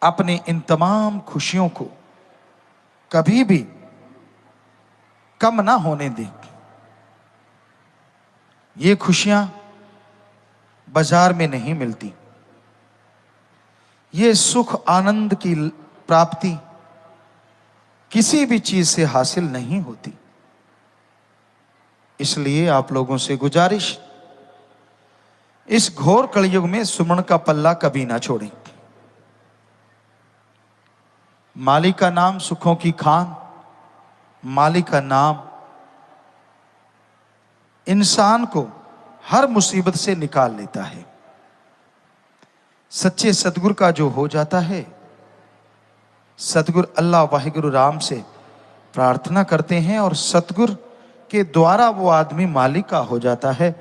अपने इन तमाम खुशियों को कभी भी कम ना होने दें। ये खुशियां बाजार में नहीं मिलती, ये सुख आनंद की प्राप्ति किसी भी चीज से हासिल नहीं होती। इसलिए आप लोगों से गुजारिश, इस घोर कलयुग में सुमन का पल्ला कभी ना छोड़ें। मालिक का नाम सुखों की खान, मालिक का नाम इंसान को हर मुसीबत से निकाल लेता है। सच्चे सतगुरु का जो हो जाता है, सतगुरु अल्लाह वाहिगुरु राम से प्रार्थना करते हैं और सतगुरु के द्वारा वो आदमी मालिक का हो जाता है।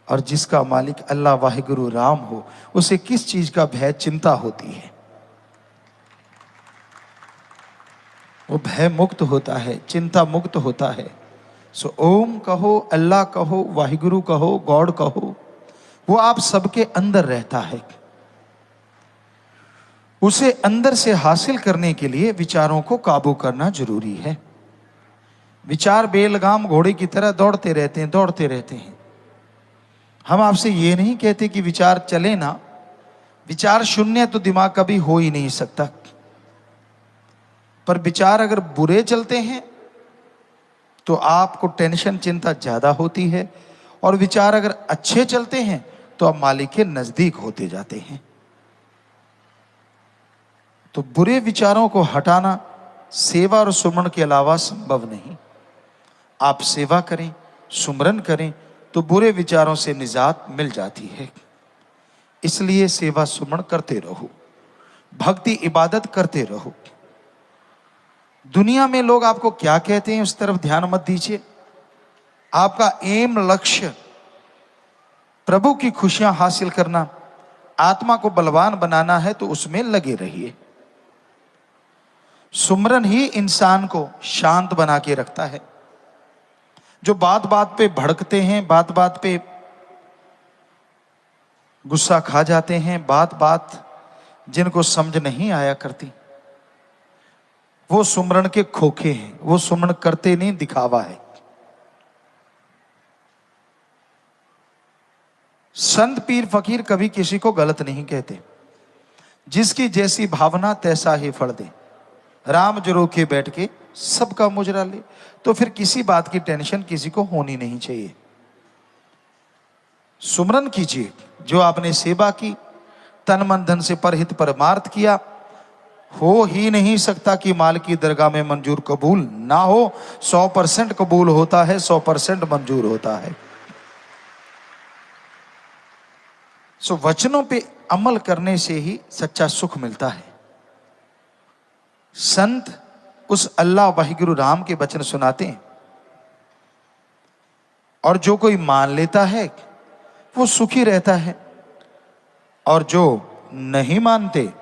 और जिसका मालिक अल्लाह वाहिगुरु राम हो, उसे किस चीज का भय चिंता होती है? वो भय मुक्त होता है, चिंता मुक्त होता है। सो ओम कहो, अल्लाह कहो, वाहिगुरु कहो, गॉड कहो, वो आप सबके अंदर रहता है। उसे अंदर से हासिल करने के लिए विचारों को काबू करना जरूरी है। विचार बेलगाम घोड़े की तरह दौड़ते रहते हैं, दौड़ते रहते हैं। हम आपसे ये नहीं कहते कि विचार चले ना, विचार शून्य तो दिमाग कभी हो ही नहीं सकता। पर विचार अगर बुरे चलते हैं तो आपको टेंशन चिंता ज्यादा होती है, और विचार अगर अच्छे चलते हैं तो आप मालिक के नजदीक होते जाते हैं। तो बुरे विचारों को हटाना सेवा और सुमरण के अलावा संभव नहीं। आप सेवा करें, सुमरन करें तो बुरे विचारों से निजात मिल जाती है। इसलिए सेवा सुमरण करते रहो, भक्ति इबादत करते रहो। दुनिया में लोग आपको क्या कहते हैं उस तरफ ध्यान मत दीजिए। आपका एम, लक्ष्य प्रभु की खुशियां हासिल करना, आत्मा को बलवान बनाना है तो उसमें लगे रहिए। सुमरन ही इंसान को शांत बना के रखता है। जो बात बात पे भड़कते हैं, बात बात पे गुस्सा खा जाते हैं, बात बात जिनको समझ नहीं आया करती, वो सुमरन के खोखे हैं। वो सुमरन करते नहीं, दिखावा है। संत पीर फकीर कभी किसी को गलत नहीं कहते। जिसकी जैसी भावना तैसा ही फल दे। राम जो रोके बैठ के सबका मुजरा ले, तो फिर किसी बात की टेंशन किसी को होनी नहीं चाहिए। सुमरन कीजिए। जो आपने सेवा की, तन मन धन से परहित परमार्थ किया, हो ही नहीं सकता कि माल की दरगाह में मंजूर कबूल ना हो। 100% कबूल होता है, 100% मंजूर होता है। सो वचनों पे अमल करने से ही सच्चा सुख मिलता है। संत उस अल्लाह वाहिगुरु राम के वचन सुनाते हैं, और जो कोई मान लेता है वो सुखी रहता है, और जो नहीं मानते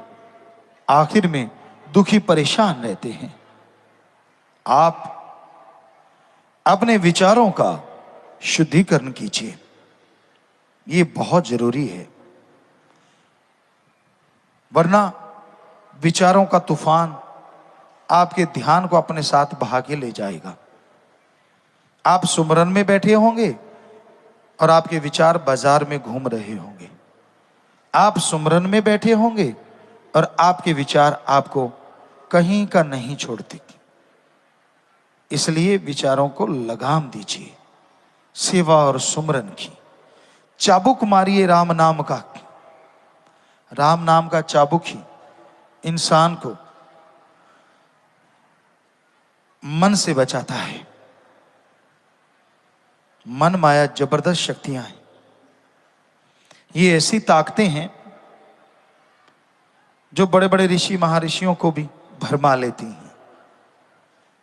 आखिर में दुखी परेशान रहते हैं। आप अपने विचारों का शुद्धिकरण कीजिए, ये बहुत जरूरी है। वरना विचारों का तूफान आपके ध्यान को अपने साथ बहा के ले जाएगा। आप सुमरन में बैठे होंगे और आपके विचार बाजार में घूम रहे होंगे। आप सुमरन में बैठे होंगे और आपके विचार आपको कहीं का नहीं छोड़ते। इसलिए विचारों को लगाम दीजिए, सेवा और सुमरन की। चाबुक मारिए राम नाम का। राम नाम का चाबुक ही इंसान को मन से बचाता है। मन माया जबरदस्त शक्तियां हैं। ये ऐसी ताकतें हैं जो बड़े बड़े ऋषि महाऋषियों को भी भरमा लेती हैं।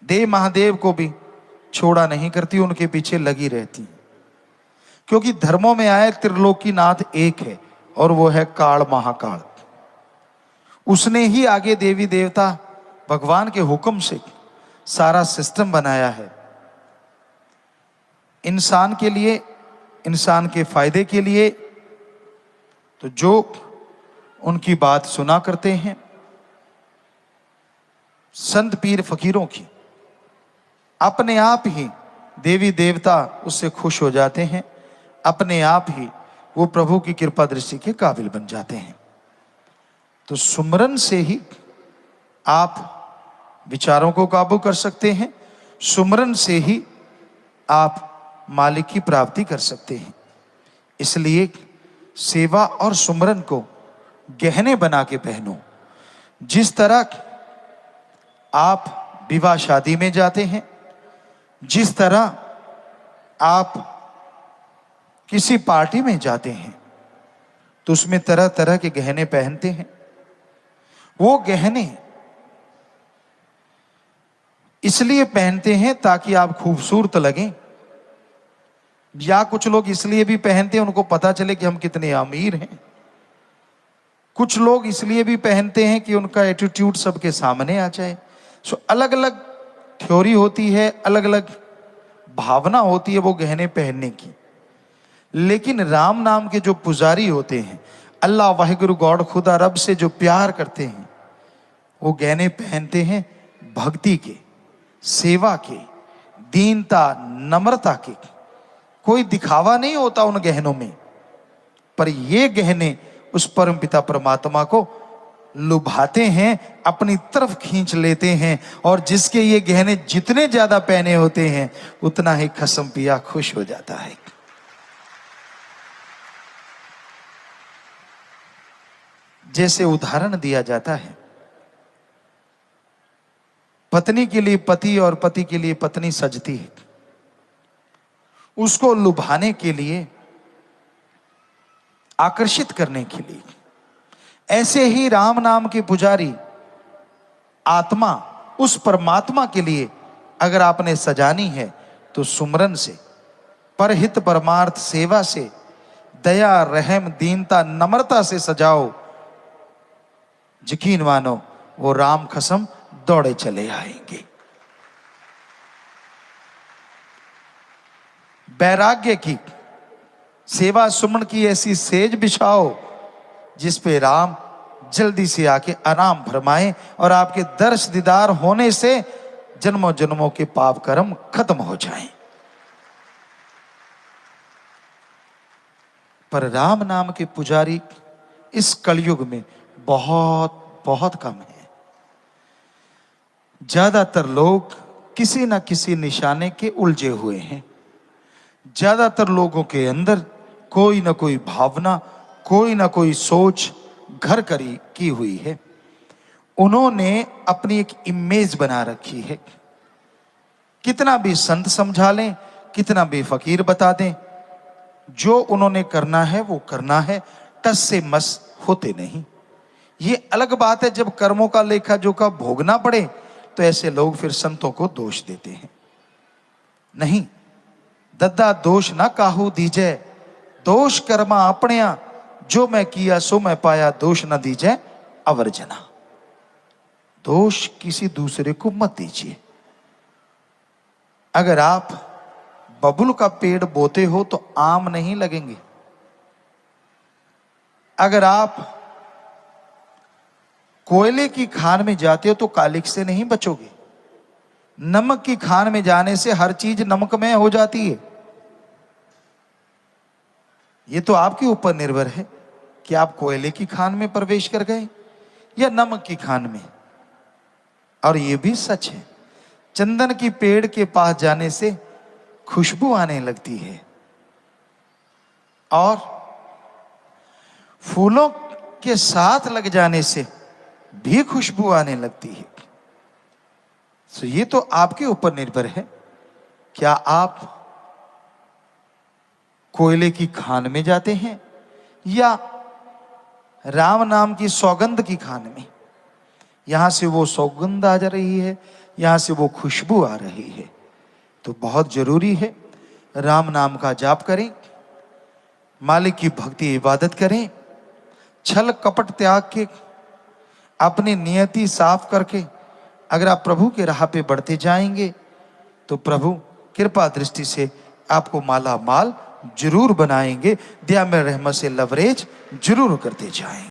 देव महादेव को भी छोड़ा नहीं करती, उनके पीछे लगी रहती हैं। क्योंकि धर्मों में आए त्रिलोकीनाथ एक है, और वो है काल महाकाल। उसने ही आगे देवी देवता भगवान के हुक्म से सारा सिस्टम बनाया है, इंसान के लिए, इंसान के फायदे के लिए। तो जो उनकी बात सुना करते हैं, संत पीर फकीरों की, अपने आप ही देवी देवता उससे खुश हो जाते हैं, अपने आप ही वो प्रभु की कृपा दृष्टि के काबिल बन जाते हैं। तो सुमरन से ही आप विचारों को काबू कर सकते हैं, सुमरन से ही आप मालिक की प्राप्ति कर सकते हैं। इसलिए सेवा और सुमरन को गहने बना के पहनो। जिस तरह आप विवाह शादी में जाते हैं, जिस तरह आप किसी पार्टी में जाते हैं, तो उसमें तरह तरह के गहने पहनते हैं। वो गहने इसलिए पहनते हैं ताकि आप खूबसूरत लगें, या कुछ लोग इसलिए भी पहनते हैं उनको पता चले कि हम कितने अमीर हैं। कुछ लोग इसलिए भी पहनते हैं कि उनका एटीट्यूड सबके सामने आ जाए। सो अलग अलग थ्योरी होती है, अलग अलग भावना होती है वो गहने पहनने की। लेकिन राम नाम के जो पुजारी होते हैं, अल्लाह वाहिगुरु गॉड खुदा रब से जो प्यार करते हैं, वो गहने पहनते हैं भक्ति के, सेवा के, दीनता नम्रता के। कोई दिखावा नहीं होता उन गहनों में, पर ये गहने उस परम पिता परमात्मा को लुभाते हैं, अपनी तरफ खींच लेते हैं। और जिसके ये गहने जितने ज्यादा पहने होते हैं, उतना ही खसम पिया खुश हो जाता है। जैसे उदाहरण दिया जाता है, पत्नी के लिए पति और पति के लिए पत्नी सजती है, उसको लुभाने के लिए, आकर्षित करने के लिए। ऐसे ही राम नाम के पुजारी आत्मा उस परमात्मा के लिए अगर आपने सजानी है, तो सुमरन से, परहित परमार्थ सेवा से, दया रहम दीनता नम्रता से सजाओ। यकीन मानो वो राम कसम दौड़े चले आएंगे। वैराग्य की सेवा सुमन की ऐसी सेज बिछाओ जिस पे राम जल्दी से आके आराम फरमाएं और आपके दर्श दीदार होने से जन्मों जन्मों के पाप कर्म खत्म हो जाएं। पर राम नाम के पुजारी इस कलयुग में बहुत बहुत कम है। ज्यादातर लोग किसी न किसी निशाने के उलझे हुए हैं। ज्यादातर लोगों के अंदर कोई ना कोई भावना, कोई ना कोई सोच घर करी की हुई है। उन्होंने अपनी एक इमेज बना रखी है। कितना भी संत समझा लें, कितना भी फकीर बता दें, जो उन्होंने करना है वो करना है, टस से मस होते नहीं। ये अलग बात है जब कर्मों का लेखा जोखा भोगना पड़े, तो ऐसे लोग फिर संतों को दोष देते हैं। नहीं, दद्दा दोष ना काहू दीजे, दोष कर्मा अपनिया, जो मैं किया सो मैं पाया, दोष न दीजे अवर्जना। दोष किसी दूसरे को मत दीजिए। अगर आप बबुल का पेड़ बोते हो तो आम नहीं लगेंगे। अगर आप कोयले की खान में जाते हो तो कालिख से नहीं बचोगे। नमक की खान में जाने से हर चीज नमकमय हो जाती है। ये तो आपके ऊपर निर्भर है कि आप कोयले की खान में प्रवेश कर गए या नमक की खान में। और ये भी सच है, चंदन की पेड़ के पास जाने से खुशबू आने लगती है और फूलों के साथ लग जाने से भी खुशबू आने लगती है। तो ये तो आपके ऊपर निर्भर है, क्या आप कोयले की खान में जाते हैं या राम नाम की सौगंध की खान में। यहां से वो सौगंध आ जा रही है, यहां से वो खुशबू आ रही है। तो बहुत जरूरी है राम नाम का जाप करें, मालिक की भक्ति इबादत करें, छल कपट त्याग के अपनी नियति साफ करके अगर आप प्रभु के राह पे बढ़ते जाएंगे तो प्रभु कृपा दृष्टि से आपको माला माल जरूर बनाएंगे, दया में रहमत से लवरेज जरूर करते जाएंगे।